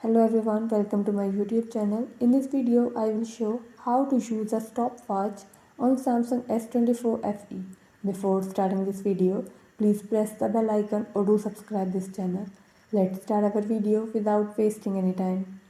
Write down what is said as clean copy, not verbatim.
Hello everyone, welcome to my YouTube channel. In this video, I will show how to use a stopwatch on Samsung S24 FE. Before starting this video, please press the bell icon or do subscribe this channel. Let's start our video without wasting any time.